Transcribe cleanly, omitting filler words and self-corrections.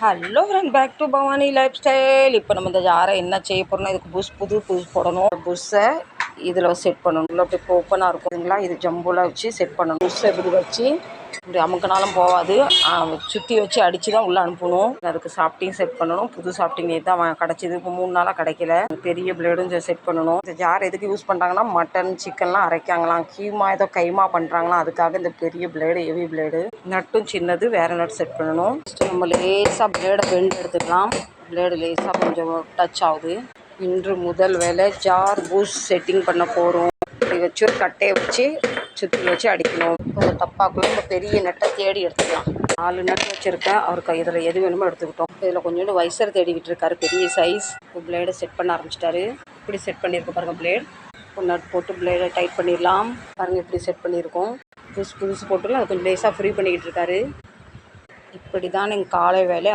Hello friend, back to Bhavani lifestyle. இப்போ நம்ம இந்த ஜாரை என்ன செய்ய போகிறோம்னா, இதுக்கு புஷ் போடணும். புஷ்ஷை இதில் செட் பண்ணணும். இல்லை இப்போ ஓப்பனாக இருக்குதுங்களா, இது ஜம்புலாம் வச்சு செட் பண்ணணும். புஷ்ஷை இப்படி வச்சு இப்படி அமுக்கினாலும் போகாது, சுற்றி வச்சு அடித்து தான் உள்ளே அனுப்பணும். அதுக்கு சாஃப்டிங் செட் பண்ணணும். புது சாஃப்டிங் தான் கிடச்சிது, இப்போ 3 நாளாக கிடைக்கல. பெரிய பிளேடும் செட் பண்ணணும். இந்த ஜார் எதுக்கு யூஸ் பண்ணுறாங்கன்னா, மட்டன் சிக்கன்லாம் அரைக்காங்களாம், கீமா ஏதோ கைமா பண்ணுறாங்களாம், அதுக்காக இந்த பெரிய பிளேடு, ஹெவி பிளேடு. நட்டும் சின்னது, வேறு நட் செட் பண்ணணும். நம்ம லேசாக பிளேடை பெண்ட் எடுத்துக்கலாம். பிளேடு லேசாக கொஞ்சம் டச் ஆகுது. இன்று முதல் வேலை ஜார் புஷ் செட்டிங் பண்ண போகிறோம். இப்படி வச்சு ஒரு கட்டையை வச்சு சுற்றி வச்சு அடிக்கணும். இப்போ தப்பாக்குள்ள நம்ம பெரிய நட்டை தேடி எடுத்துக்கலாம். 4 நட்டு வச்சுருக்கேன். அவருக்கு இதில் எது வேணுமோ எடுத்துக்கிட்டோம். இதில் கொஞ்சோண்டு வைசர் தேடிக்கிட்டு இருக்காரு, பெரிய சைஸ். இப்போ பிளேடை செட் பண்ண ஆரம்பிச்சிட்டாரு. இப்படி செட் பண்ணியிருக்க பாருங்கள் பிளேட். இப்போ நட் போட்டு பிளேடை டைட் பண்ணிடலாம். பாருங்கள் இப்படி செட் பண்ணியிருக்கோம். புதுசு போட்டுலாம் அது கொஞ்சம் லேசாக ஃப்ரீ பண்ணிக்கிட்டு இருக்காரு. இப்படி தான் எங்கள் காலை வேலை